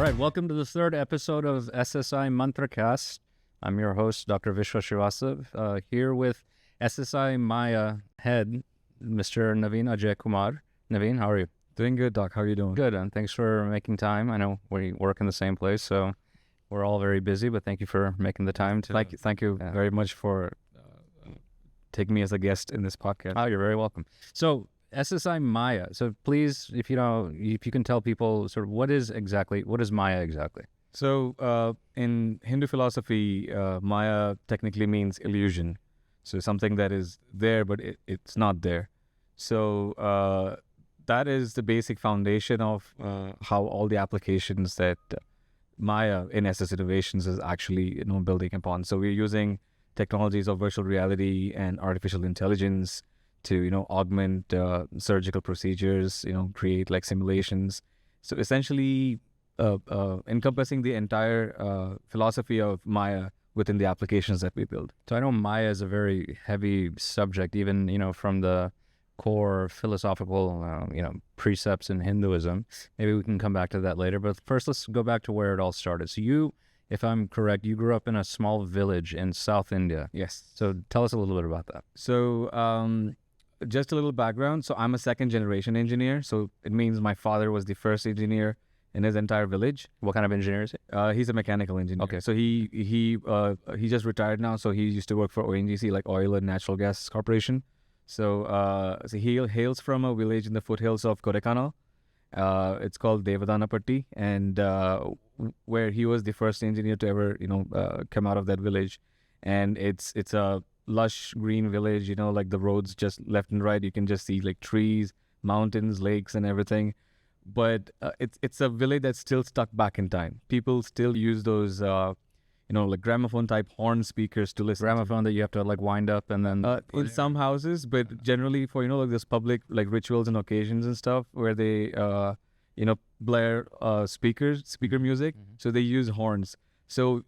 right, welcome to the third episode of SSI Mantracast. I'm your host, Dr. Vishwa Srivastava, here with SSI Maya head, Mr. Naveen Ajay Kumar. Naveen, how are you? Doing good, Doc. How are you doing? Good, and thanks for making time. I know we work in the same place, so we're all very busy, but thank you for making the time to... Thank you very much for taking me as a guest in this podcast. Oh, you're very welcome. So, SSI Maya. So please, if you can tell people sort of what is Maya exactly? So in Hindu philosophy, Maya technically means illusion. So something that is there, but it's not there. So that is the basic foundation of how all the applications that Maya in SS Innovations is actually building upon. So we're using technologies of virtual reality and artificial intelligence to augment surgical procedures, create like simulations. So essentially encompassing the entire philosophy of Maya within the applications that we build. So I know Maya is a very heavy subject, even from the core philosophical precepts in Hinduism. Maybe we can come back to that later, but first let's go back to where it all started. So you, if I'm correct, you grew up in a small village in South India. Yes. So tell us a little bit about that. So just a little background. So I'm a second generation engineer. So it means my father was the first engineer in his entire village. What kind of engineer is he? He's a mechanical engineer. Okay. So he just retired now. So he used to work for ONGC, like Oil and Natural Gas Corporation. So he hails from a village in the foothills of Kodaikanal. It's called Devadanapatti, and where he was the first engineer to ever come out of that village. And it's a lush green village, like the roads just left and right. You can just see like trees, mountains, lakes, and everything. But it's a village that's still stuck back in time. People still use those like gramophone type horn speakers to listen. Gramophone that you have to like wind up and then in some houses, but generally for like this public like rituals and occasions and stuff where they blare speaker music. Mm-hmm. So they use horns. So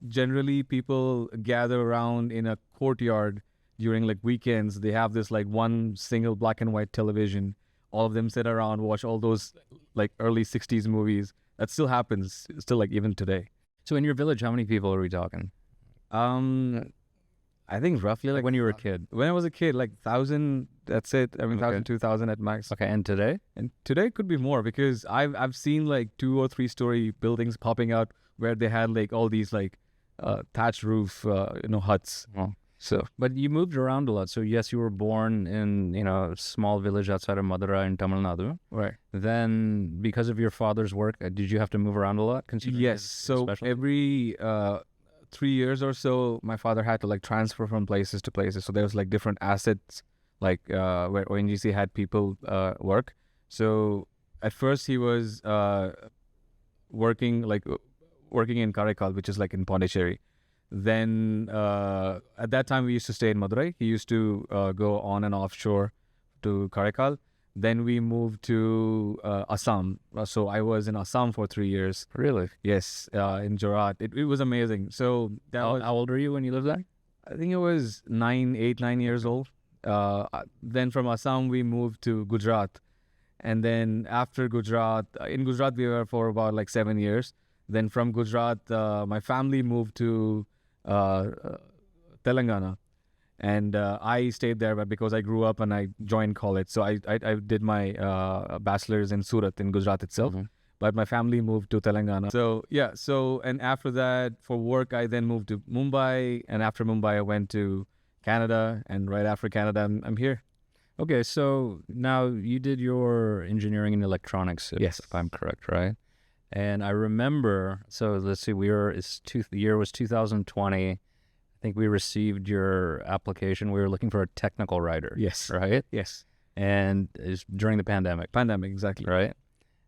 generally people gather around in a courtyard during like weekends. They have this like one single black and white television. All of them sit around, watch all those like early 60s movies. That still happens, still like even today. So in your village, how many people are we talking? I think roughly like when you were a kid. When I was a kid, like 1,000, that's it. I mean, 1,000, 2,000 at max. Okay, and today? And today could be more because I've seen like 2 or 3 story buildings popping out where they had like all these like thatched roof, huts. Oh. So, but you moved around a lot. So yes, you were born in, a small village outside of Madurai in Tamil Nadu. Right. Then because of your father's work, did you have to move around a lot? Yes. So every 3 years or so, my father had to like transfer from places to places. So there was like different assets, like where ONGC had people work. So at first he was working in Karaikal, which is like in Pondicherry. Then at that time we used to stay in Madurai. He used to go on and offshore to Karaikal. Then we moved to Assam. So I was in Assam for 3 years. Really? Yes, in Jorat. It was amazing. So how old were you when you lived there? I think it was 9 years old. Then from Assam we moved to Gujarat. And then after Gujarat, in Gujarat we were for about like 7 years. Then from Gujarat, my family moved to Telangana, and I stayed there because I grew up and I joined college. So I did my bachelor's in Surat in Gujarat itself, but my family moved to Telangana. So yeah, and after that for work I then moved to Mumbai, and after Mumbai I went to Canada, and right after Canada I'm here. Okay, so now you did your engineering in electronics, yes, if I'm correct, right? And I remember, so let's see, the year was 2020. I think we received your application. We were looking for a technical writer. Yes. Right? Yes. And it's during the pandemic. Pandemic, exactly. Right?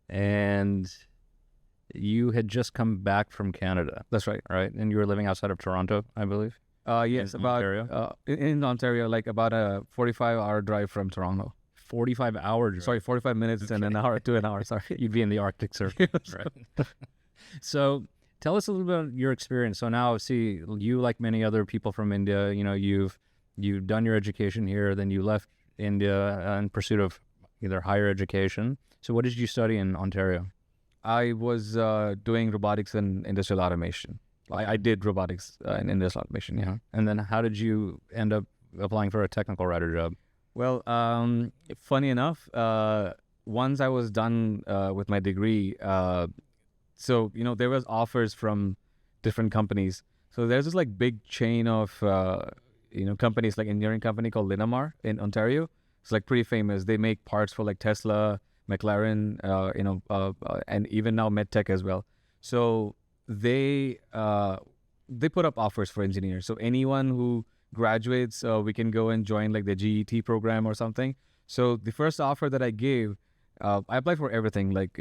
And you had just come back from Canada. That's right. Right? And you were living outside of Toronto, I believe? Yes, in Ontario, like about a 45-hour drive from Toronto. 45 hours. Sorry, 45 minutes and an hour to an hour. Sorry. You'd be in the Arctic Circle. Right. So tell us a little bit about your experience. So now, see, you, like many other people from India, you've done your education here, then you left India in pursuit of either higher education. So what did you study in Ontario? I was doing robotics and industrial automation. I did robotics and industrial automation. Yeah. And then how did you end up applying for a technical writer job? Well, funny enough, once I was done with my degree, so there was offers from different companies. So there's this like big chain of companies, like engineering company called Linamar in Ontario. It's like pretty famous. They make parts for like Tesla, McLaren, and even now MedTech as well. So they put up offers for engineers. So anyone who graduates, we can go and join like the GET program or something. So the first offer that I gave, I applied for everything, like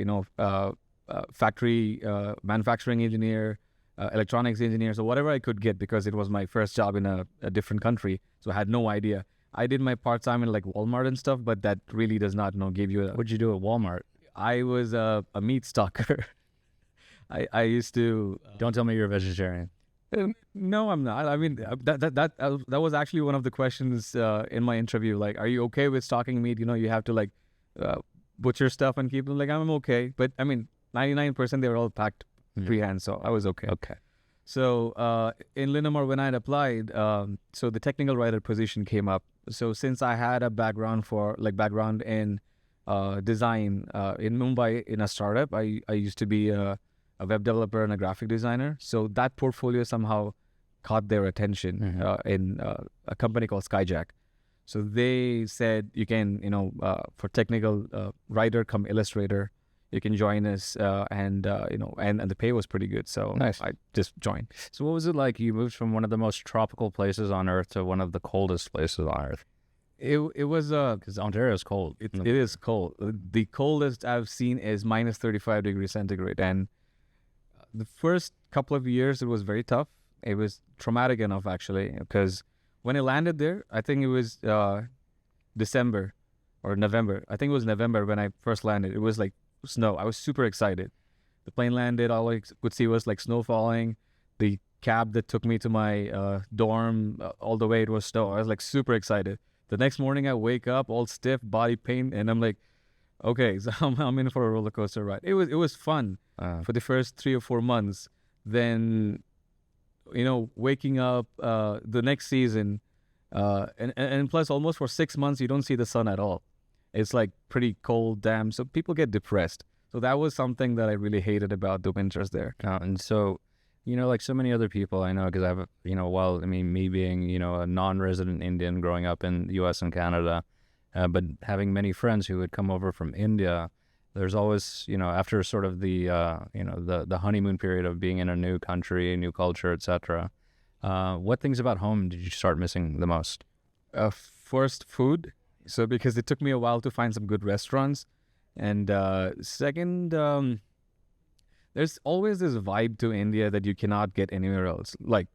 factory manufacturing engineer, electronics engineer, so whatever I could get, because it was my first job in a different country. So I had no idea. I did my part-time in like Walmart and stuff, but that really does not give you What'd you do at Walmart? I was a meat stalker. I used to. Don't tell me you're a vegetarian. No, I'm not. I mean, that was actually one of the questions in my interview. Like, are you okay with stalking meat? You have to like butcher stuff and keep them. Like, I'm okay. But I mean, 99% they were all packed freehand, so I was okay. Okay. So in Linamar, when I had applied, so the technical writer position came up. So since I had a background in design in Mumbai in a startup, I used to be a web developer and a graphic designer. So that portfolio somehow caught their attention in a company called Skyjack. So they said, you can, for technical writer come illustrator, you can join us, and the pay was pretty good. So nice. I just joined. So what was it like? You moved from one of the most tropical places on Earth to one of the coldest places on Earth. It was because Ontario is cold. It is cold. The coldest I've seen is minus 35 degrees centigrade, and the first couple of years it was very tough. It was traumatic enough actually, because when I landed there, I think it was December or November. I think it was November when I first landed. It was like snow. I was super excited. The plane landed. All I could see was like snow falling. The cab that took me to my dorm, all the way it was snow. I was like super excited. The next morning I wake up all stiff, body pain, and I'm like, okay, so I'm in for a roller coaster ride. It was fun for the first 3 or 4 months. Then, waking up the next season, and plus almost for 6 months you don't see the sun at all. It's like pretty cold, damn. So people get depressed. So that was something that I really hated about the winters there. And so, like so many other people I know, because I've, me being, a non-resident Indian growing up in the U.S. and Canada, but having many friends who would come over from India, there's always, after sort of the honeymoon period of being in a new country, a new culture, etc. What things about home did you start missing the most? First, food. So because it took me a while to find some good restaurants. And second, there's always this vibe to India that you cannot get anywhere else. Like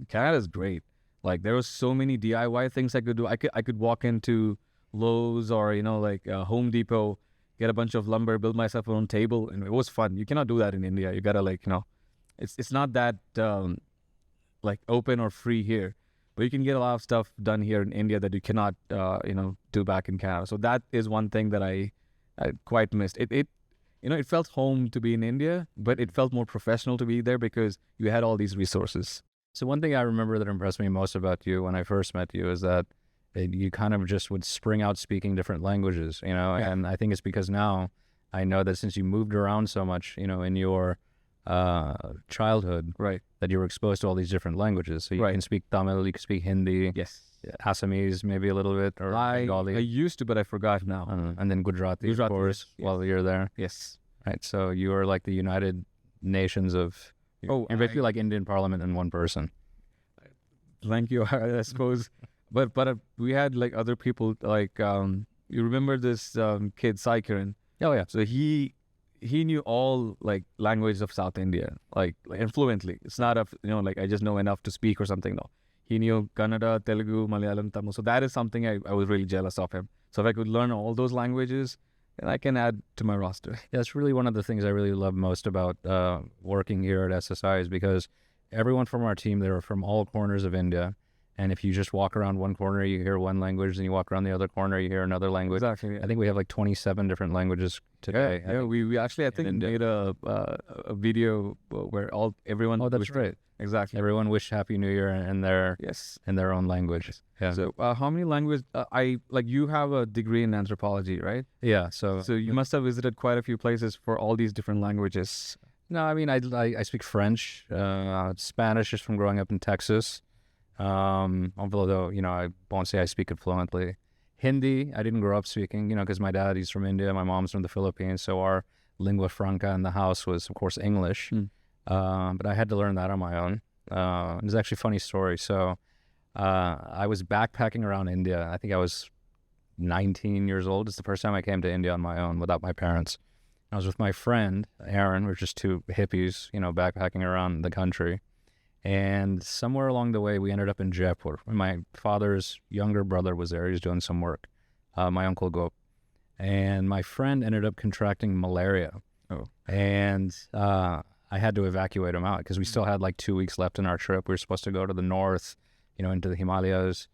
Canada is great. Like there was so many DIY things I could do. I could walk into Lowe's or Home Depot, get a bunch of lumber, build myself my own table, and it was fun. You cannot do that in India. You gotta it's not that open or free here. But you can get a lot of stuff done here in India that you cannot, do back in Canada. So that is one thing that I quite missed. It felt home to be in India, but it felt more professional to be there because you had all these resources. So one thing I remember that impressed me most about you when I first met you is that you kind of just would spring out speaking different languages, Yeah. And I think it's because now I know that since you moved around so much, in your childhood, Right. that you were exposed to all these different languages. So you can speak Tamil, you can speak Hindi, Yes. Assamese maybe a little bit, or I Bengali, used to, but I forgot now. and then Gujarati, of course, yes. while you're there. Yes. Right. So you are like the United Nations of. Oh, you're basically like Indian Parliament in one person. Thank you. I suppose, but we had like other people like you remember this kid Sai Kiran? Oh yeah. So he knew all like languages of South India like and fluently. It's not I just know enough to speak or something. No, he knew Kannada, Telugu, Malayalam, Tamil. So that is something I was really jealous of him. So if I could learn all those languages, then I can add to my roster. Yeah, that's really one of the things I really love most about working here at SSI is because everyone from our team, they were from all corners of India, And if you just walk around one corner, you hear one language, and you walk around the other corner, you hear another language. Exactly. I think we have like 27 different languages today. Yeah, we actually, I think, made a video where everyone. Oh, that's right. Exactly. Everyone wished Happy New Year in their own language. Yeah. So, how many languages? You have a degree in anthropology, right? Yeah. So you must have visited quite a few places for all these different languages. No, I mean, I speak French, Spanish just from growing up in Texas. Although, I won't say I speak it fluently. Hindi, I didn't grow up speaking, because my dad, he's from India, my mom's from the Philippines, so our lingua franca in the house was, of course, English. But I had to learn that on my own. It's actually a funny story. So I was backpacking around India. I think I was 19 years old. It's the first time I came to India on my own without my parents. I was with my friend, Aaron. We're just two hippies, backpacking around the country. And somewhere along the way, we ended up in Jaipur. My father's younger brother was there. He was doing some work, my uncle Gop. And my friend ended up contracting malaria. Oh. And I had to evacuate him out because we still had like 2 weeks left in our trip. We were supposed to go to the north, into the Himalayas,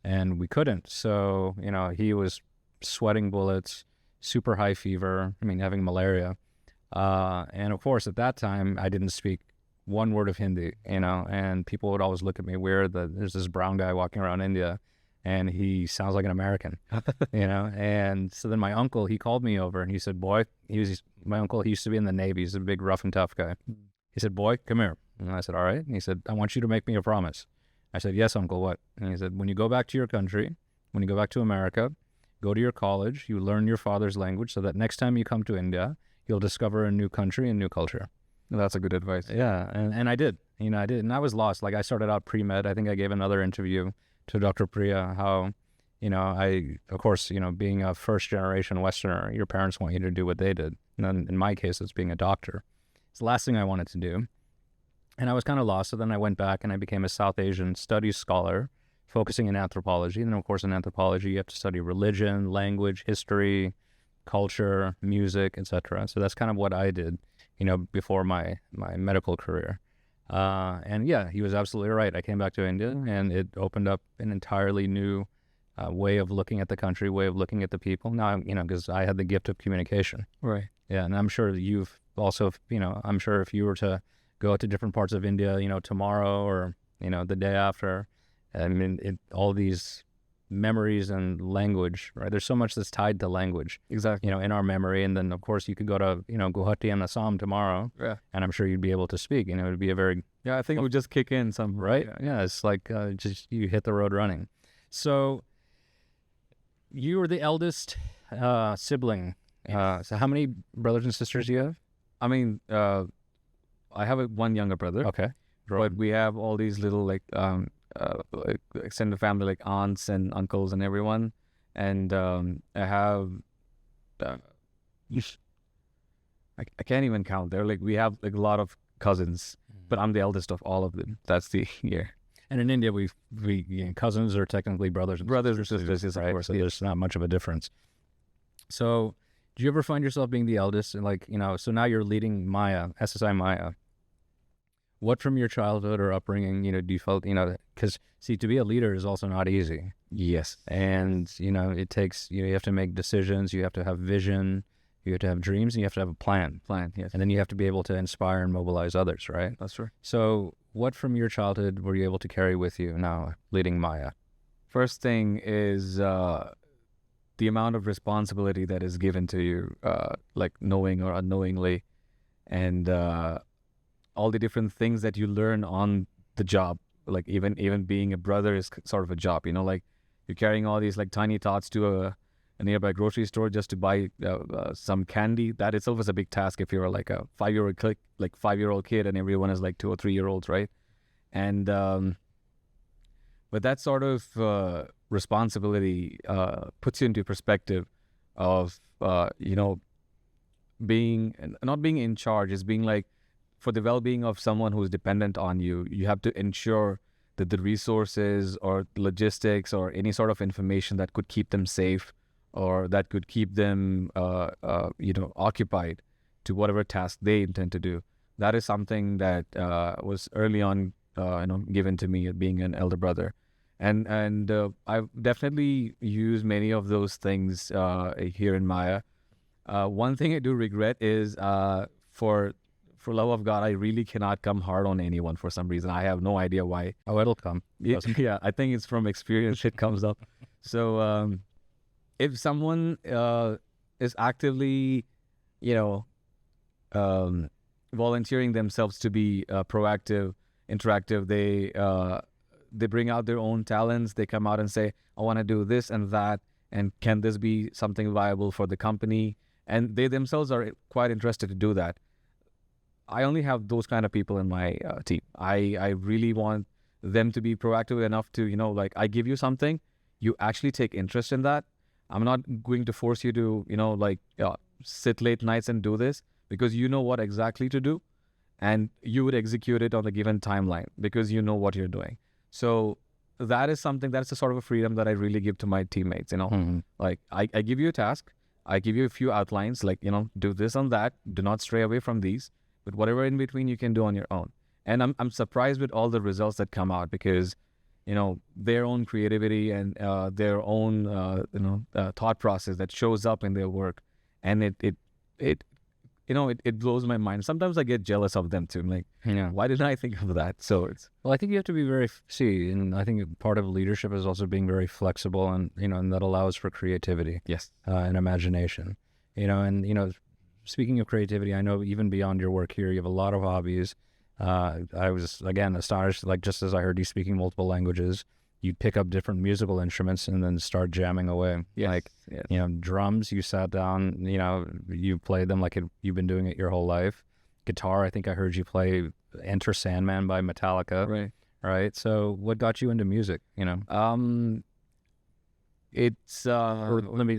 and we couldn't. So, he was sweating bullets, super high fever, having malaria. And of course, at that time, I didn't speak one word of Hindi, and people would always look at me weird that there's this brown guy walking around India and he sounds like an American, And so then my uncle, he called me over and he said, boy, my uncle, he used to be in the Navy. He's a big rough and tough guy. He said, boy, come here. And I said, all right. And he said, I want you to make me a promise. I said, yes, uncle, what? And he said, when you go back to your country, when you go back to America, go to your college, you learn your father's language so that next time you come to India, you'll discover a new country and new culture. That's a good advice. Yeah, and I did. I did. And I was lost. Like, I started out pre-med. I think I gave another interview to Dr. Priya how, of course, being a first-generation Westerner, your parents want you to do what they did. And then in my case, it's being a doctor. It's the last thing I wanted to do. And I was kind of lost. So then I went back and I became a South Asian studies scholar, focusing in anthropology. And then, of course, in anthropology, you have to study religion, language, history, culture, music, etc. So that's kind of what I did, before my medical career. And yeah, he was absolutely right. I came back to India and it opened up an entirely new way of looking at the country, way of looking at the people. Now, because I had the gift of communication. Right. Yeah, and I'm sure you've also, I'm sure if you were to go to different parts of India, tomorrow or, the day after, all these memories and language, right? There's so much that's tied to language, exactly, in our memory. And then, of course, you could go to, Guwahati and Assam tomorrow, and I'm sure you'd be able to speak. It would be a very... Yeah, I think it would just kick in some... Right? Yeah, it's like just you hit the road running. So you were the eldest sibling. So how many brothers and sisters do you have? I have one younger brother. Okay. But we have all these little, like extended family, like aunts and uncles and everyone. And I have... I can't even count. We have like a lot of cousins, but I'm the eldest of all of them. That's the year. And in India, we cousins are technically brothers and sisters, yes, right? Of course. So there's not much of a difference. So do you ever find yourself being the eldest? And so now you're leading Maya, SSI Maya. What from your childhood or upbringing, do you felt, because see, to be a leader is also not easy. Yes. And, it takes, you have to make decisions, you have to have vision, you have to have dreams, and you have to have a plan. Yes. And then you have to be able to inspire and mobilize others, right? That's true. So what from your childhood were you able to carry with you now leading Maya? First thing is the amount of responsibility that is given to you, like knowing or unknowingly, and all the different things that you learn on the job. Like even being a brother is sort of a job, like you're carrying all these like tiny tots to a nearby grocery store just to buy some candy. That itself is a big task if you're like a 5-year-old kid and everyone is like 2 or 3 year olds, right? And but that sort of responsibility puts you into perspective of being, not being in charge, is being like, for the well-being of someone who is dependent on you, you have to ensure that the resources or logistics or any sort of information that could keep them safe or that could keep them, occupied to whatever task they intend to do. That is something that was early on, given to me being an elder brother. and I've definitely used many of those things here in Maya. One thing I do regret is for love of God, I really cannot come hard on anyone for some reason. I have no idea why. Oh, it'll come. Yeah, yeah, I think it's from experience. It comes up. So if someone is actively, you know, volunteering themselves to be proactive, interactive, they bring out their own talents. They come out and say, "I want to do this and that, and can this be something viable for the company?" And they themselves are quite interested to do that. I only have those kind of people in my team. I really want them to be proactive enough to, like, I give you something, you actually take interest in that. I'm not going to force you to, sit late nights and do this, because you know what exactly to do, and you would execute it on the given timeline because you know what you're doing. So that is something, that's the sort of a freedom that I really give to my teammates, Like, I give you a task, I give you a few outlines, like, do this and that, do not stray away from these, but whatever in between you can do on your own. And I'm surprised with all the results that come out, because, their own creativity and their own, thought process that shows up in their work. And it blows my mind. Sometimes I get jealous of them too. I'm like, why didn't I think of that? So well, I think you have to be and I think part of leadership is also being very flexible, and, and that allows for creativity. Yes. And imagination, speaking of creativity, I know even beyond your work here, you have a lot of hobbies. I was, again, astonished, like, just as I heard you speaking multiple languages, you'd pick up different musical instruments and then start jamming away. Yes. Like, yes. Drums, you sat down, you played them like you've been doing it your whole life. Guitar, I think I heard you play Enter Sandman by Metallica. Right. Right. So what got you into music, It's or let me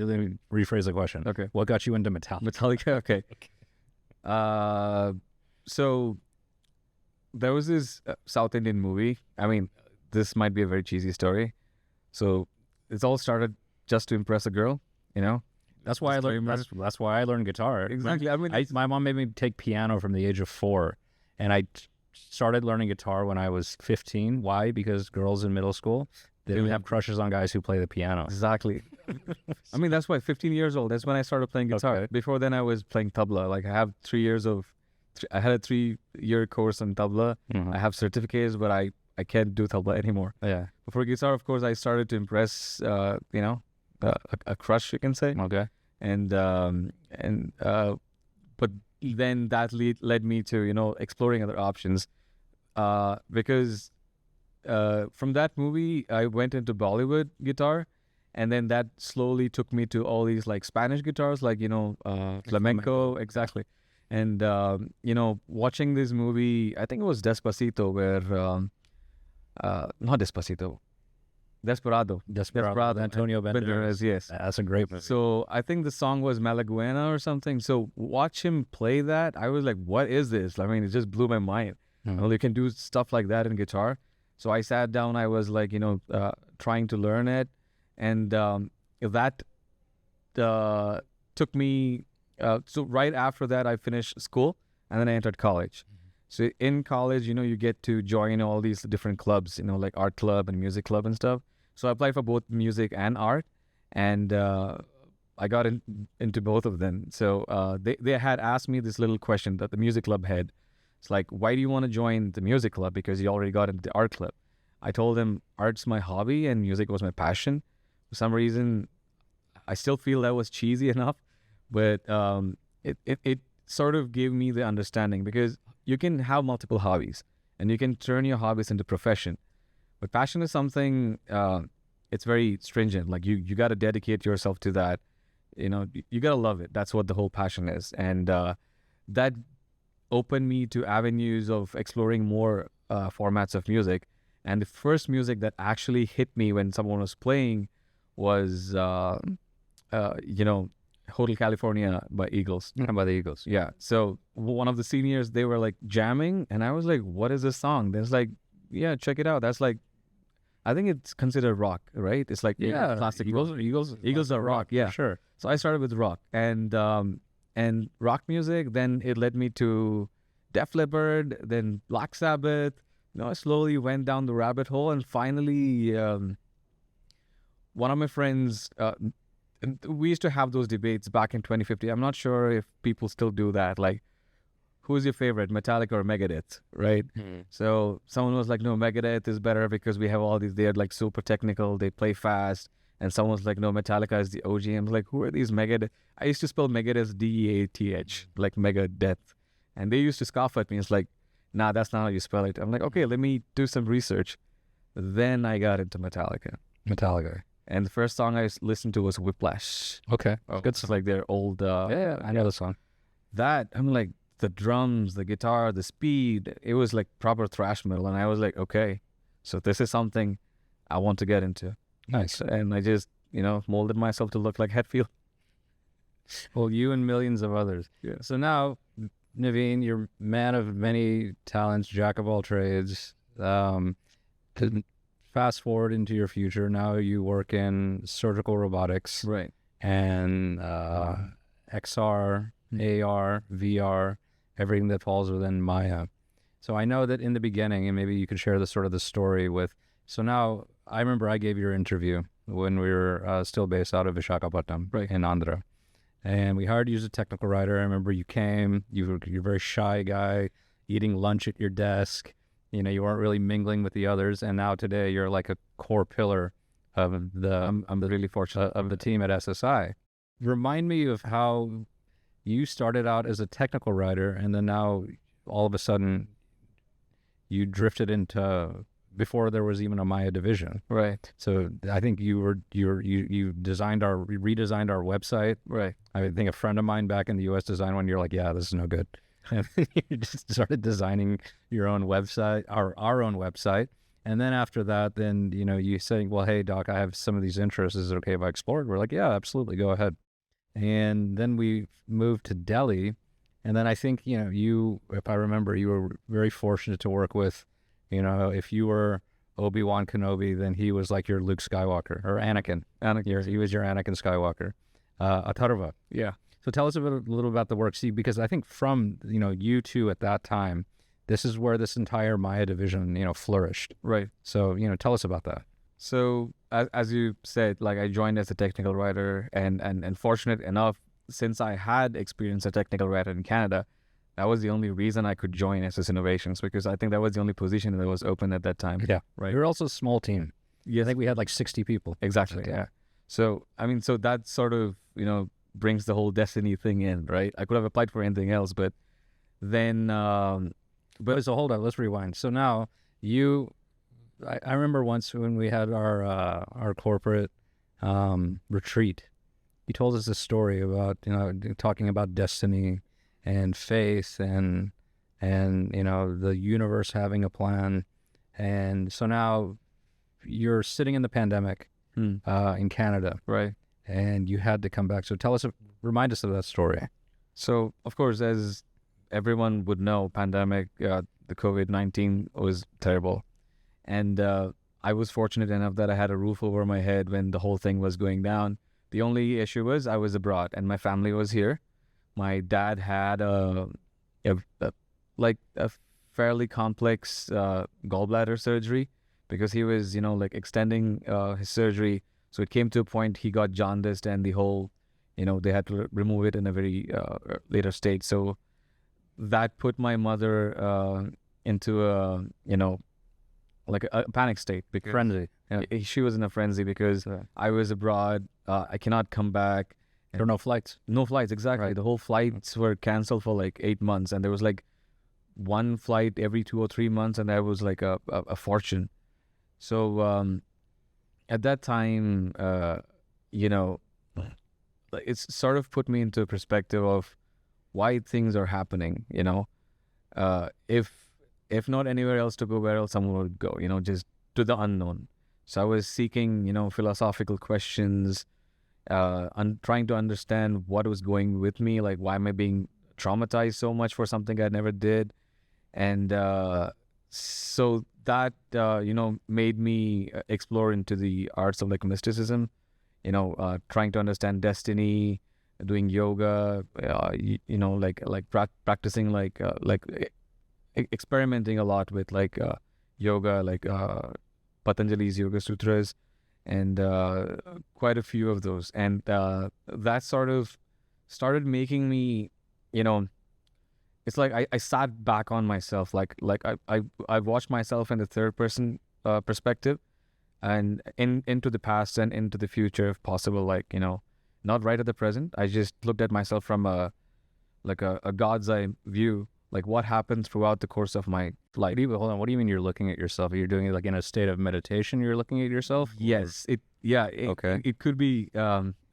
rephrase the question. Okay. What got you into Metallica? Metallica, okay. So there was this South Indian movie. I mean, this might be a very cheesy story. So it's all started just to impress a girl, That's why I learned. That's why I learned guitar. Exactly. I mean, my mom made me take piano from the age of 4, and I started learning guitar when I was 15. Why? Because girls in middle school, they didn't have crushes on guys who play the piano. Exactly. I mean, that's why 15 years old. That's when I started playing guitar. Okay. Before then, I was playing tabla. Like, I have 3 years I had a 3-year course on tabla. Mm-hmm. I have certificates, but I can't do tabla anymore. Yeah. Before guitar, of course, I started to impress, a crush, you can say. Okay. And but then that led me to, exploring other options, because from that movie, I went into Bollywood guitar, and then that slowly took me to all these, like, Spanish guitars, like, flamenco, exactly. And, watching this movie, I think it was Despacito, where, not Despacito, Desperado, Antonio Banderas. yes. That's a great movie. So I think the song was Malaguena or something. So watch him play that, I was like, what is this? I mean, it just blew my mind. Mm-hmm. Well, you can do stuff like that in guitar. So I sat down, I was like, trying to learn it. And that took me, so right after that, I finished school, and then I entered college. Mm-hmm. So in college, you get to join all these different clubs, like art club and music club and stuff. So I applied for both music and art, and I got into both of them. So they had asked me this little question that the music club had. It's like, why do you want to join the music club? Because you already got into the art club. I told them art's my hobby and music was my passion. For some reason, I still feel that was cheesy enough, but it sort of gave me the understanding, because you can have multiple hobbies and you can turn your hobbies into profession. But passion is something, it's very stringent. Like, you got to dedicate yourself to that. You got to love it. That's what the whole passion is. And that opened me to avenues of exploring more formats of music. And the first music that actually hit me when someone was playing was, Hotel California by Eagles. By the Eagles. Yeah. So one of the seniors, they were like jamming, and I was like, what is this song? There's like, yeah, check it out. That's like, I think it's considered rock, right? It's like, yeah, classic Eagles are rock. Yeah, sure. So I started with rock and rock music. Then it led me to Def Leppard, then Black Sabbath, I slowly went down the rabbit hole, and finally, one of my friends, we used to have those debates back in 2015. I'm not sure if people still do that. Like, who's your favorite, Metallica or Megadeth, right? So someone was like, no, Megadeth is better because we have all these, they're like super technical, they play fast. And someone was like, no, Metallica is the OG. I'm like, who are these Megadeth? I used to spell Megadeth Death, like Megadeth. And they used to scoff at me. It's like, nah, that's not how you spell it. I'm like, okay, let me do some research. Then I got into Metallica. And the first song I listened to was Whiplash. Okay. Good. It's like their old... I know the song. That, I'm like, the drums, the guitar, the speed, it was like proper thrash metal. And I was like, okay, so this is something I want to get into. Nice. And I just, molded myself to look like Hetfield. Well, you and millions of others. Yeah. So now, Naveen, you're man of many talents, jack of all trades. To fast forward into your future, now you work in surgical robotics. Right. And XR, AR, VR, everything that falls within Maya. So I know that in the beginning, and maybe you could share the story with, so now I remember I gave your interview when we were still based out of Visakhapatnam in Andhra. And we hired you as a technical writer. I remember you came, you're a very shy guy, eating lunch at your desk. You weren't really mingling with the others. And now today you're like a core pillar of the, I'm really fortunate of the team at SSI. Remind me of how you started out as a technical writer, and then now all of a sudden you drifted into, before there was even a Maya division. Right. So I think you redesigned our website. Right. I think a friend of mine back in the US designed one. You're like, yeah, this is no good. And you just started designing your own website, our own website. And then after that, then, you saying, well, hey, Doc, I have some of these interests. Is it okay if I explore it? We're like, yeah, absolutely. Go ahead. And then we moved to Delhi. And then I think, you, if I remember, you were very fortunate to work with, if you were Obi-Wan Kenobi, then he was like your Luke Skywalker, or Anakin. He was your Anakin Skywalker. Atharva. Yeah. So tell us a little about the work. See, because I think from, you two at that time, this is where this entire Maya division, flourished. Right. So, tell us about that. So as you said, like, I joined as a technical writer, and fortunate enough, since I had experience as a technical writer in Canada, that was the only reason I could join SS Innovations, because I think that was the only position that was open at that time. Yeah. Right. We were also a small team. Yes. I think we had like 60 people. Exactly. Yeah. So, so that sort of, brings the whole destiny thing in, right? I could have applied for anything else, but then, so hold on, let's rewind. So now I remember once when we had our corporate retreat, you told us a story about, talking about destiny and faith and the universe having a plan. And so now you're sitting in the pandemic in Canada. Right. And you had to come back. So remind us of that story. So, of course, as everyone would know, pandemic, the COVID-19 was terrible. And I was fortunate enough that I had a roof over my head when the whole thing was going down. The only issue was I was abroad and my family was here. My dad had a fairly complex gallbladder surgery, because he was, extending his surgery. So it came to a point he got jaundiced, and the whole, they had to remove it in a very later stage. So that put my mother into a, like a panic state. Because Frenzy. Yeah. She was in a frenzy because I was abroad. I cannot come back. There were no flights. No flights, exactly. Right. The whole flights were canceled for like 8 months, and there was like one flight every 2 or 3 months, and that was like a fortune. So at that time, it's sort of put me into a perspective of why things are happening. If not anywhere else to go, where else someone would go? Just to the unknown. So I was seeking, philosophical questions, trying to understand what was going with me, like why am I being traumatized so much for something I never did, and so that made me explore into the arts of like mysticism, trying to understand destiny, doing yoga, practicing experimenting a lot with yoga, like Patanjali's Yoga Sutras, and quite a few of those. And that sort of started making me, you know, it's like I sat back on myself, like I watched myself in the third person perspective, and into the past and into the future if possible, like, you know, not right at the present. I just looked at myself from a God's eye view, like what happened throughout the course of my life. Hold on. What do you mean you're looking at yourself? You're doing it like in a state of meditation. You're looking at yourself. Yes, Okay. it could be.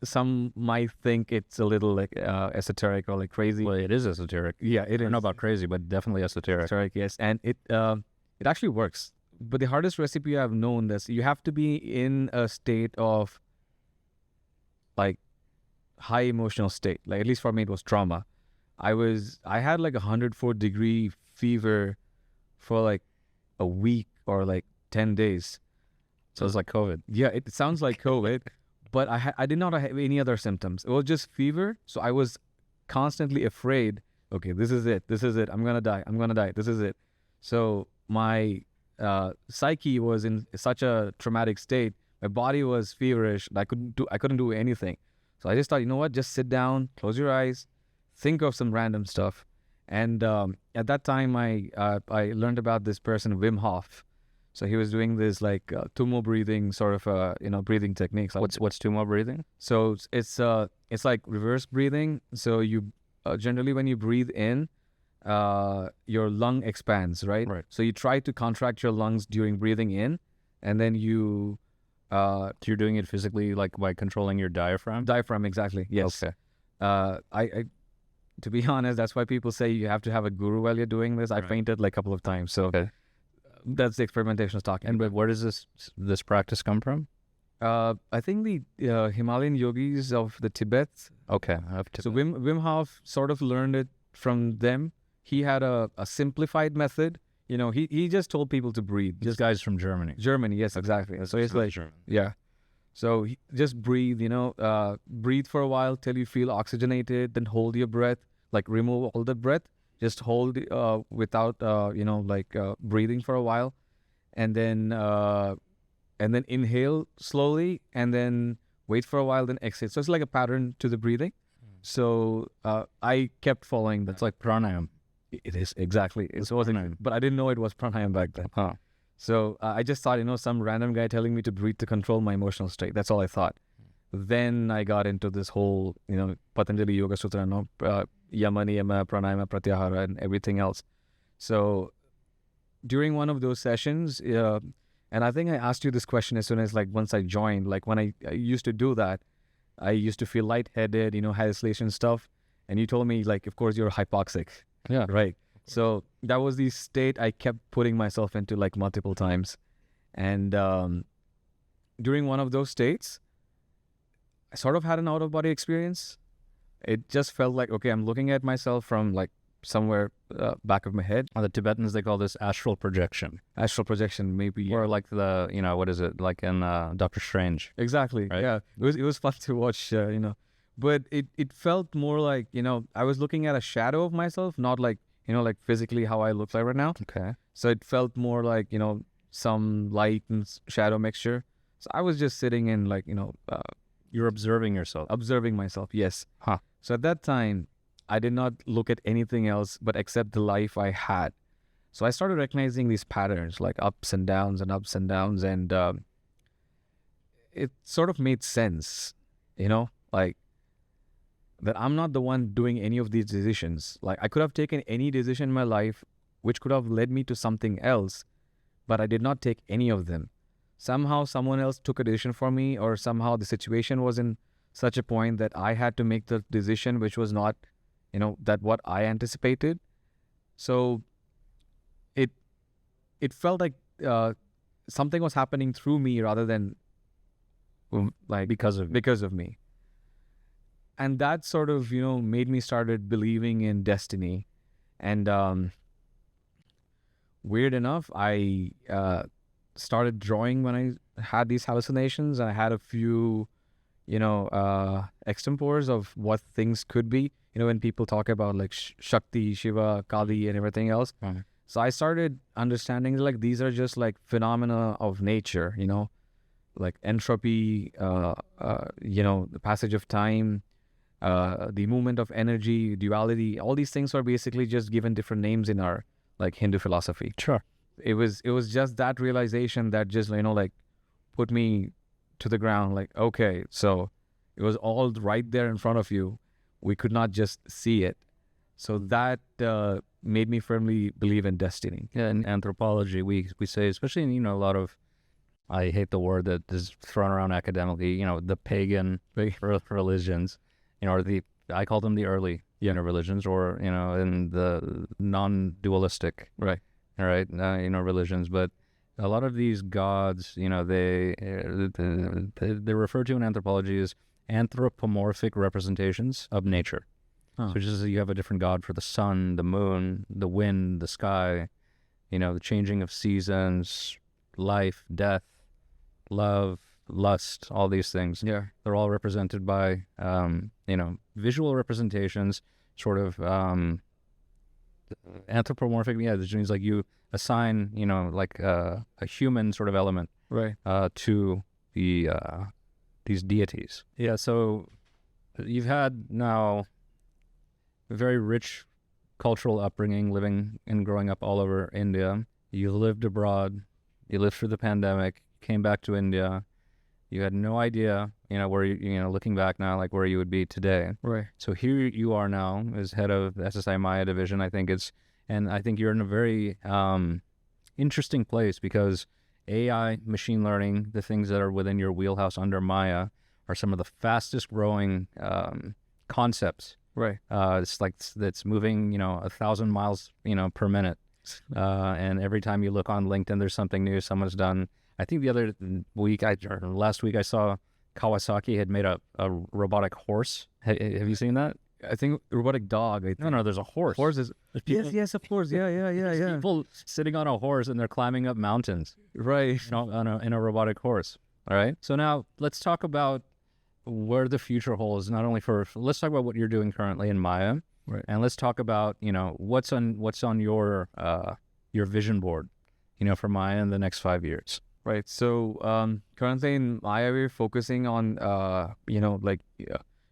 Some might think it's a little like esoteric or like crazy. Well, it is esoteric. Yeah, it I don't is know about crazy, but definitely esoteric. esoteric. Yes, and it actually works. But the hardest recipe I've known is you have to be in a state of like high emotional state. Like at least for me, it was trauma. I had like 104-degree fever for like a week or like 10 days. So it's like COVID. Yeah, it sounds like COVID, but I did not have any other symptoms. It was just fever. So I was constantly afraid. Okay, this is it. This is it. I'm gonna die. I'm gonna die. This is it. So my psyche was in such a traumatic state. My body was feverish. I couldn't do anything. So I just thought, you know what? Just sit down, close your eyes, think of some random stuff. And at that time, I learned about this person, Wim Hof. So he was doing this like tumo breathing sort of breathing techniques. What's tumo breathing? So it's like reverse breathing. So you generally when you breathe in, your lung expands, right? Right. So you try to contract your lungs during breathing in, and then you So you're doing it physically, like by controlling your diaphragm. diaphragm, exactly. Yes. Okay. I to be honest, that's why people say you have to have a guru while you're doing this. I Right. fainted like a couple of times. So Okay. that's the experimentation I was talking And about. but where does this practice come from? I think the Himalayan yogis of the Tibet. Okay. I have to. So Wim Hof sort of learned it from them. He had a simplified method. You know, he just told people to breathe. This guy's from Germany. Germany, yes, exactly. So it's like, yeah. So just breathe, breathe for a while till you feel oxygenated, then hold your breath, like remove all the breath, just hold without, breathing for a while, and then inhale slowly, and then wait for a while, then exhale. So it's like a pattern to the breathing. So I kept following that. That's like pranayam. It is, exactly. It It's wasn't, pranayam. but I didn't know it was pranayam back then. Huh. So I just thought, some random guy telling me to breathe to control my emotional state. That's all I thought. Then I got into this whole, Patanjali Yoga Sutra, Yama, Niyama, Pranayama, Pratyahara, and everything else. So during one of those sessions, and I think I asked you this question as soon as, like, once I joined, like when I used to do that, I used to feel lightheaded, hallucination stuff. And you told me, like, of course, you're hypoxic. Yeah. Right. So that was the state I kept putting myself into, like, multiple times. And during one of those states, I sort of had an out-of-body experience. It just felt like, okay, I'm looking at myself from, like, somewhere back of my head. The Tibetans, they call this astral projection. Astral projection, maybe. Or like the, what is it? Like in Doctor Strange. Exactly. Right? Yeah. It was fun to watch, But it felt more like, I was looking at a shadow of myself, not like, like physically how I look like right now. Okay. So it felt more like, some light and shadow mixture. So I was just sitting in, like, You're observing yourself. observing myself. Yes. Huh. So at that time, I did not look at anything else but except the life I had. So I started recognizing these patterns, like ups and downs and ups and downs. And it sort of made sense, like that I'm not the one doing any of these decisions. Like I could have taken any decision in my life which could have led me to something else, but I did not take any of them. Somehow someone else took a decision for me, or somehow the situation was in such a point that I had to make the decision which was not, that what I anticipated. So it felt like something was happening through me rather than like Because of me. And that sort of, made me started believing in destiny. And weird enough, I started drawing when I had these hallucinations, and I had a few, extempores of what things could be. When people talk about like Shakti, Shiva, Kali, and everything else, So I started understanding like these are just like phenomena of nature, like entropy, the passage of time, the movement of energy, duality. All these things are basically just given different names in our like Hindu philosophy. Sure. It was just that realization that just like put me to the ground. Like, okay, so it was all right there in front of you. We could not just see it. So that made me firmly believe in destiny. Yeah, in anthropology, we say, especially in a lot of, I hate the word that is thrown around academically, the pagan religions, or I call them the early religions, or in the non-dualistic, Right. Religions. But a lot of these gods, they're referred to in anthropology as anthropomorphic representations of nature. Huh. So just as you have a different god for the sun, the moon, the wind, the sky, the changing of seasons, life, death, love, lust, all these things. Yeah. They're all represented by, visual representations, sort of anthropomorphic. Yeah, which means like you assign, like a human sort of element, Right. to the these deities. Yeah. So you've had now a very rich cultural upbringing, living and growing up all over India. You lived abroad. You lived through the pandemic. Came back to India. You had no idea, where looking back now, like where you would be today. Right. So here you are now as head of the SSI Maya division. I think you're in a very interesting place because AI, machine learning, the things that are within your wheelhouse under Maya are some of the fastest growing concepts. Right. It's like that's moving, 1,000 miles, per minute. And every time you look on LinkedIn, there's something new someone's done. I think last week I saw Kawasaki had made a robotic horse. Have you seen that? I think robotic dog. No, there's a horse. Horses. Yes, of course. Yeah. People sitting on a horse and they're climbing up mountains. Right. In a robotic horse. All right. So now let's talk about where the future holds. Let's talk about what you're doing currently in Maya. Right. And let's talk about what's on your vision board, for Maya in the next 5 years. Right. So currently in Maya, we're focusing on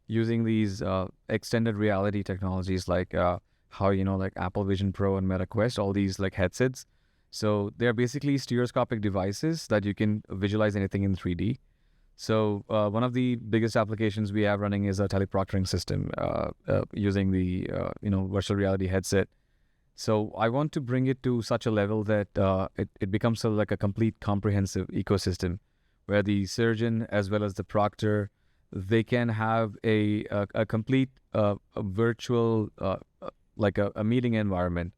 using these extended reality technologies like how like Apple Vision Pro and Meta Quest, all these like headsets. So they're basically stereoscopic devices that you can visualize anything in 3D. So one of the biggest applications we have running is a teleproctoring system using the virtual reality headset. So I want to bring it to such a level that it becomes like a complete comprehensive ecosystem where the surgeon as well as the proctor, they can have a complete a virtual like a meeting environment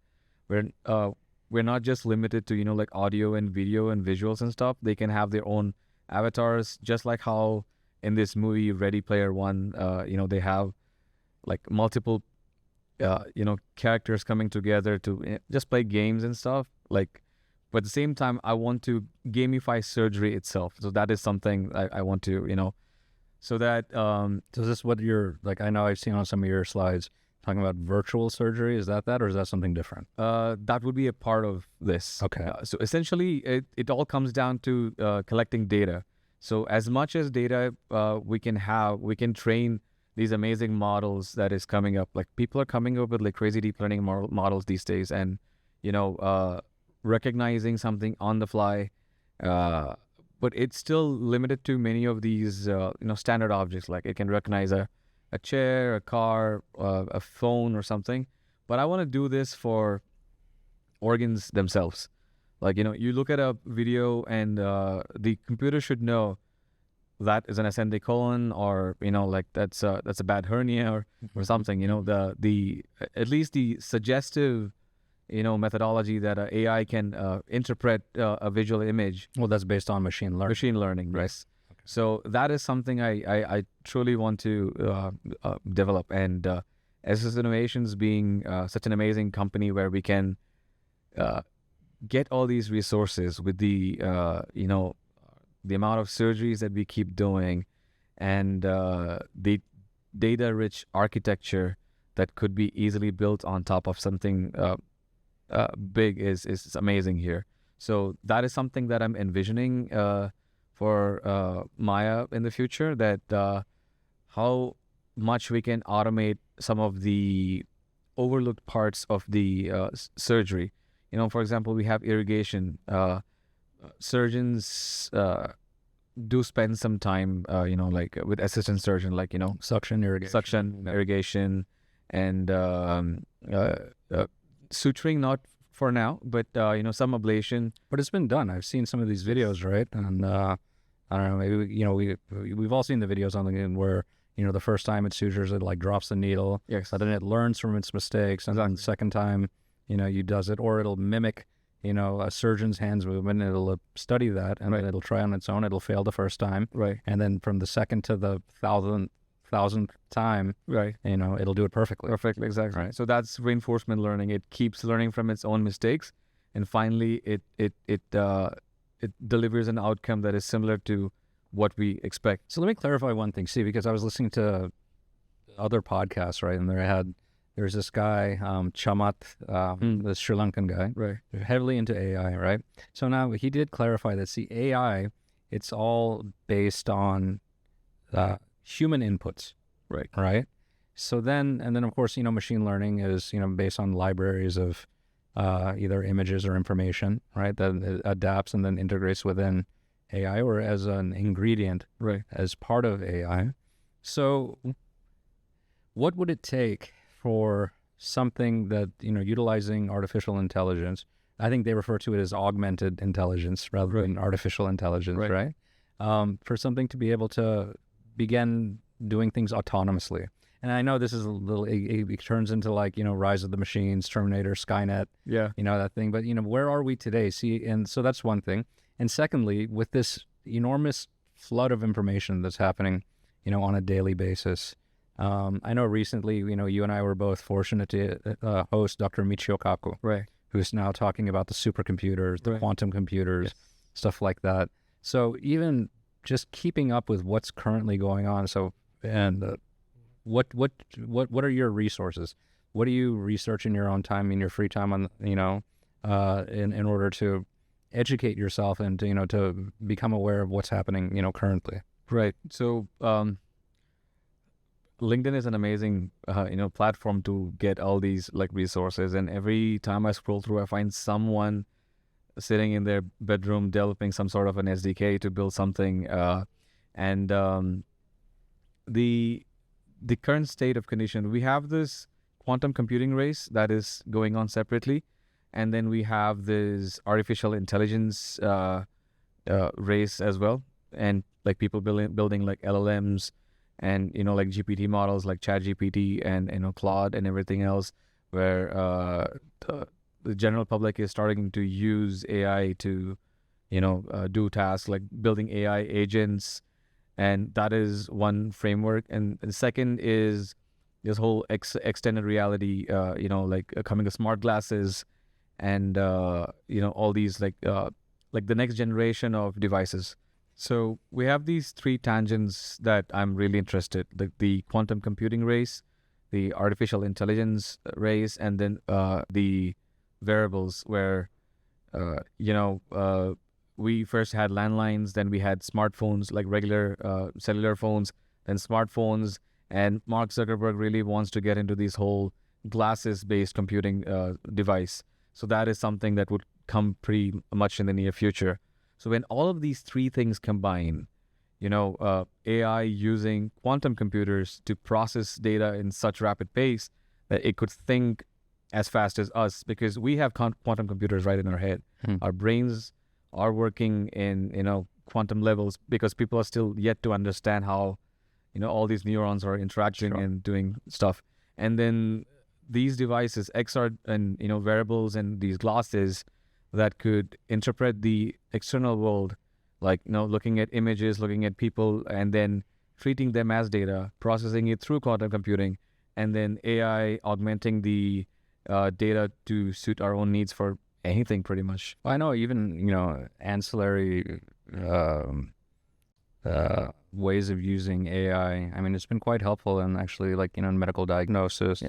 where we're not just limited to like audio and video and visuals and stuff. They can have their own avatars, just like how in this movie Ready Player One, they have like multiple characters coming together to just play games and stuff. Like, but at the same time, I want to gamify surgery itself. So that is something I want to, so that. So is this what you're like? I know I've seen on some of your slides talking about virtual surgery. Is that, or is that something different? That would be a part of this. Okay. So essentially, it all comes down to collecting data. So as much as data we can train these amazing models that is coming up. Like people are coming up with like crazy deep learning models these days, and recognizing something on the fly. But it's still limited to many of these standard objects. Like it can recognize a chair, a car, a phone, or something. But I want to do this for organs themselves. Like you look at a video and the computer should know that is an ascending colon, or like that's a bad hernia or something. The at least the suggestive methodology that AI can interpret a visual image. Well, that's based on machine learning. Right? Yes. Okay. So that is something I truly want to develop, and SS Innovations being such an amazing company where we can get all these resources with the the amount of surgeries that we keep doing, and the data-rich architecture that could be easily built on top of something big is amazing here. So that is something that I'm envisioning for Maya in the future, that how much we can automate some of the overlooked parts of the surgery. For example, we have irrigation. Surgeons do spend some time, like with assistant surgeon, like, Suction irrigation. irrigation, and suturing, not for now, but some ablation. But it's been done. I've seen some of these videos, right? And I don't know, maybe we've all seen the videos on LinkedIn where the first time it sutures, it like drops the needle. Yes. But then it learns from its mistakes, and then the second time, you does it, or it'll mimic a surgeon's hands movement. It'll study that, and then it'll try on its own. It'll fail the first time, Right. and then from the second to the thousandth time, Right. it'll do it perfectly. Perfectly, exactly. Right. So that's reinforcement learning. It keeps learning from its own mistakes, and finally, it delivers an outcome that is similar to what we expect. So let me clarify one thing. See, because I was listening to other podcasts, right, and there's this guy, Chamat, the Sri Lankan guy, Right. heavily into AI, right? So now he did clarify that, see, AI, it's all based on human inputs, Right. right? So then of course, machine learning is, based on libraries of either images or information, right? That it adapts and then integrates within AI or as an ingredient, Right. as part of AI. So what would it take for something that, utilizing artificial intelligence, I think they refer to it as augmented intelligence rather than artificial intelligence, right? For something to be able to begin doing things autonomously. And I know this is a little, it turns into like, Rise of the Machines, Terminator, Skynet, Yeah. that thing. But, where are we today? See, and so that's one thing. And secondly, with this enormous flood of information that's happening, on a daily basis, I know recently, you and I were both fortunate to host Dr. Michio Kaku, Right. who's now talking about the supercomputers, the quantum computers, stuff like that. So even just keeping up with what's currently going on. So, and what are your resources? What do you research in your own time, in your free time, on in order to educate yourself and to become aware of what's happening, currently? Right. So LinkedIn is an amazing platform to get all these like resources, and every time I scroll through, I find someone sitting in their bedroom developing some sort of an SDK to build something, and the current state of condition, we have this quantum computing race that is going on separately, and then we have this artificial intelligence race as well, and like people building like LLMs and like GPT models like ChatGPT and Claude and everything else, where the general public is starting to use AI to do tasks like building AI agents, and that is one framework. And the second is this whole extended reality, like coming to smart glasses and all these like the next generation of devices. So we have these three tangents that I'm really interested: the quantum computing race, the artificial intelligence race, and then the wearables, where we first had landlines, then we had smartphones, like regular cellular phones, then smartphones, and Mark Zuckerberg really wants to get into this whole glasses-based computing device. So that is something that would come pretty much in the near future. So when all of these three things combine, AI using quantum computers to process data in such rapid pace that it could think as fast as us, because we have quantum computers right in our head. Our brains are working in, quantum levels, because people are still yet to understand how, all these neurons are interacting and doing stuff. And then these devices, XR and, wearables and these glasses that could interpret the external world, like, looking at images, looking at people, and then treating them as data, processing it through quantum computing, and then AI augmenting the data to suit our own needs for anything pretty much. I know even, ancillary ways of using AI. I mean, it's been quite helpful in actually, like, in medical diagnosis,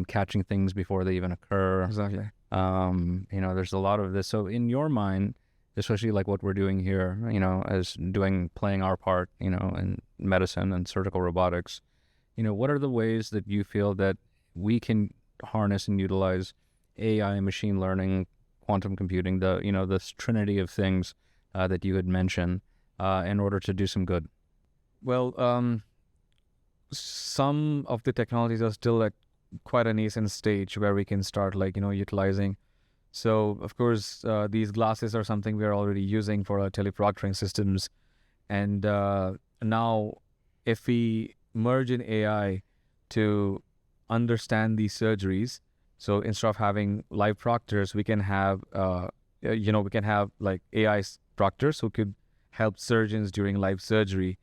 catching things before they even occur. Exactly. There's a lot of this. So in your mind, especially like what we're doing here, as playing our part, in medicine and surgical robotics, what are the ways that you feel that we can harness and utilize AI, machine learning, quantum computing, this trinity of things that you had mentioned, in order to do some good? Well, some of the technologies are still at quite a nascent stage where we can start utilizing. So of course, these glasses are something we are already using for our teleproctoring systems. And now if we merge in AI to understand these surgeries, so instead of having live proctors, we can have, like AI proctors who could help surgeons during live surgery.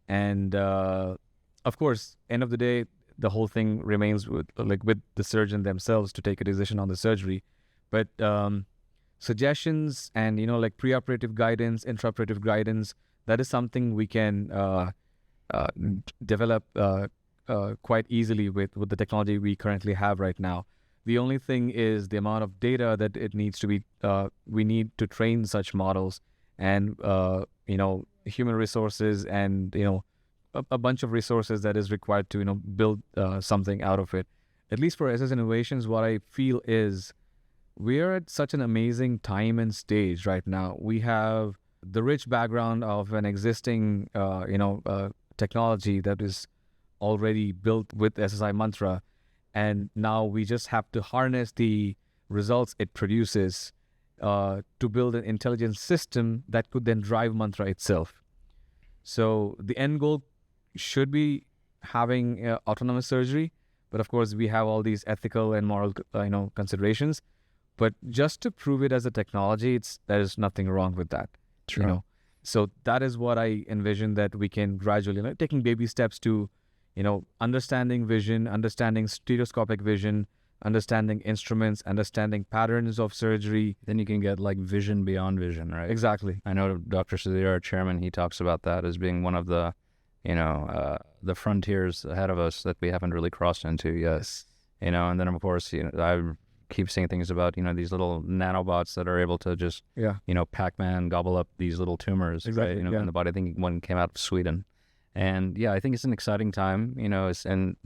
And of course, end of the day, the whole thing remains with the surgeon themselves to take a decision on the surgery. But suggestions and preoperative guidance, intraoperative guidance, that is something we can develop quite easily with the technology we currently have right now. The only thing is the amount of data that it needs to be. We need to train such models, and human resources, and a bunch of resources that is required to build something out of it. At least for SS Innovations, what I feel is we are at such an amazing time and stage right now. We have the rich background of an existing technology that is already built with SSI Mantra, and now we just have to harness the results it produces to build an intelligent system that could then drive Mantra itself. So the end goal should be having autonomous surgery, but of course we have all these ethical and moral considerations. But just to prove it as a technology, there's nothing wrong with that. True. So that is what I envision, that we can gradually, taking baby steps to, understanding vision, understanding stereoscopic vision, understanding instruments, understanding patterns of surgery. Then you can get like vision beyond vision, right? Exactly. I know Dr. Sudhir, our chairman, he talks about that as being one of the, the frontiers ahead of us that we haven't really crossed into yet. Yes. And then of course, I keep seeing things about, these little nanobots that are able to just, Pac-Man gobble up these little tumors, Exactly, right? In the body. I think one came out of Sweden. And yeah, I think it's an exciting time, it's in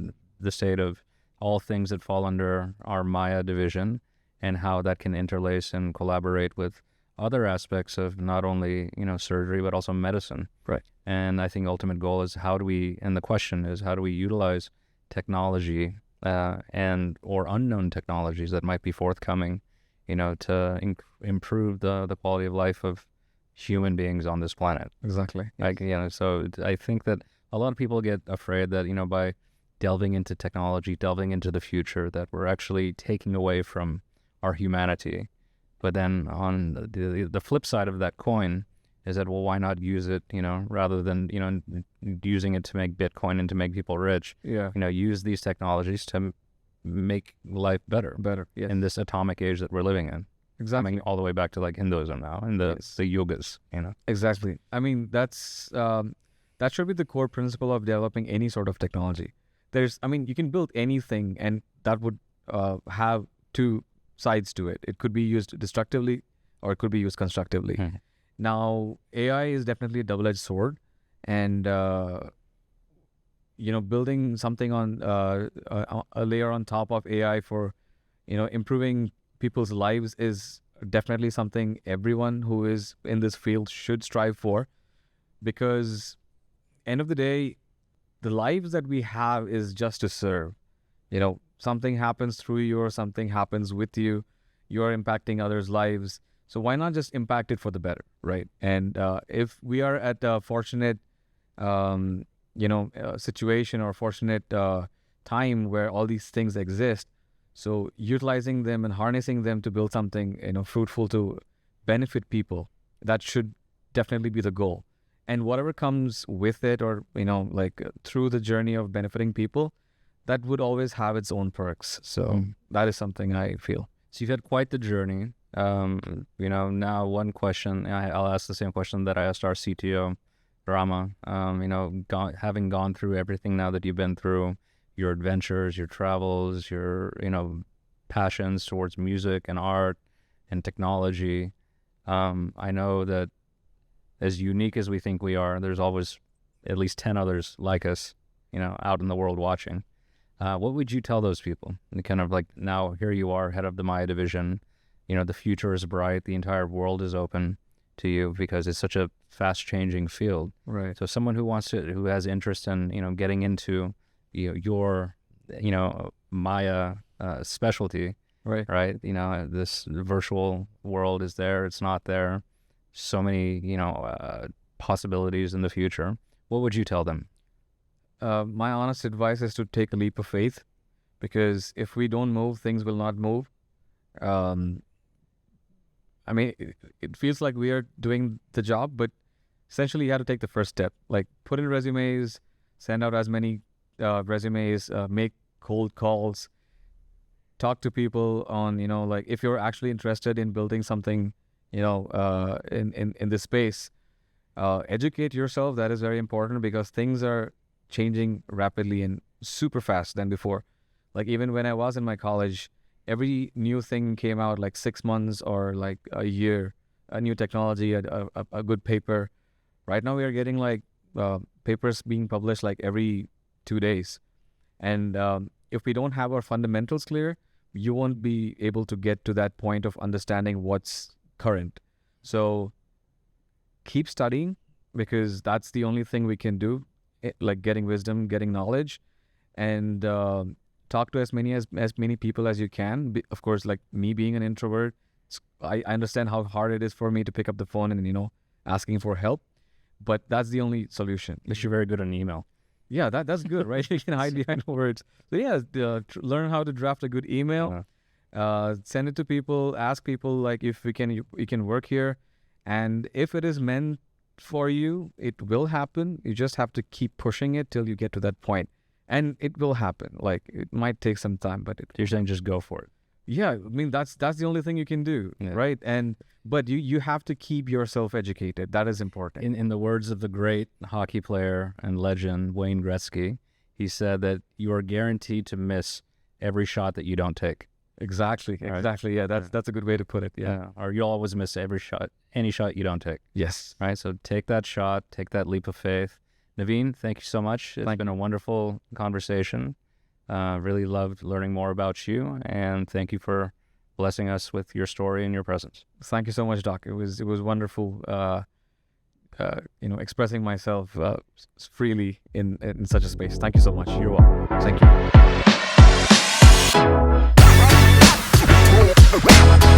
the state of all things that fall under our Maya division, and how that can interlace and collaborate with other aspects of not only, surgery, but also medicine. Right. And I think ultimate goal is and the question is, how do we utilize technology and or unknown technologies that might be forthcoming, to improve the quality of life of human beings on this planet. Exactly. Like, so I think that a lot of people get afraid that, by delving into technology, delving into the future, that we're actually taking away from our humanity. But then on the flip side of that coin is that, well, why not use it, rather than, using it to make Bitcoin and to make people rich, use these technologies to make life better yes. in this atomic age that we're living in. Exactly. I mean, all the way back to like Hinduism now, and the yogas, Exactly. I mean, that's that should be the core principle of developing any sort of technology. You can build anything, and that would have two sides to it. It could be used destructively, or it could be used constructively. Now, AI is definitely a double-edged sword, and building something on a layer on top of AI for improving people's lives is definitely something everyone who is in this field should strive for, because end of the day, the lives that we have is just to serve. Something happens through you, or something happens with you, you're impacting others' lives. So why not just impact it for the better, right? And if we are at a fortunate, situation, or fortunate time where all these things exist, so utilizing them and harnessing them to build something, fruitful to benefit people, that should definitely be the goal. And whatever comes with it, or, through the journey of benefiting people, that would always have its own perks. So that is something I feel. So you've had quite the journey. Now one question, I'll ask the same question that I asked our CTO, Rama. Having gone through everything now that you've been through, your adventures, your travels, your, passions towards music and art and technology. I know that as unique as we think we are, there's always at least 10 others like us, out in the world watching. What would you tell those people? And kind of like, now here you are, head of the Maya division. The future is bright. The entire world is open to you because it's such a fast-changing field. Right. So someone who has interest in, getting into, your, Maya specialty. Right. This virtual world is there. It's not there. So many, possibilities in the future. What would you tell them? My honest advice is to take a leap of faith, because if we don't move, things will not move. I mean, it feels like we are doing the job, but essentially you have to take the first step. Like, put in resumes, send out as many resumes, make cold calls, talk to people on, like, if you're actually interested in building something, in this space, educate yourself. That is very important, because things are changing rapidly and super fast than before. Like, even when I was in my college, every new thing came out like 6 months or like a year, a new technology, a good paper. Right now we are getting like papers being published like every 2 days. And if we don't have our fundamentals clear, you won't be able to get to that point of understanding what's current. So keep studying, because that's the only thing we can do, like getting wisdom, getting knowledge, and talk to as many people as you can. Of course, like me being an introvert, I understand how hard it is for me to pick up the phone and asking for help, but that's the only solution. At least you're very good on email. Yeah, that's good, right? You can hide behind words. So yeah, learn how to draft a good email. Send it to people. Ask people like if you can work here, and if it is meant for you, it will happen. You just have to keep pushing it till you get to that point, and it will happen. Like, it might take some time, but you're saying just go for it. Yeah, I mean that's the only thing you can do, right? But you have to keep yourself educated. That is important. In the words of the great hockey player and legend Wayne Gretzky, he said that you are guaranteed to miss every shot that you don't take. Exactly. Yeah, that's a good way to put it. Yeah. Or you'll always miss any shot you don't take. Yes. Right. So take that shot, take that leap of faith. Naveen, thank you so much. It's been a wonderful conversation. Really loved learning more about you, and thank you for blessing us with your story and your presence. Thank you so much, Doc. It was wonderful, expressing myself freely in such a space. Thank you so much. You're welcome. Thank you.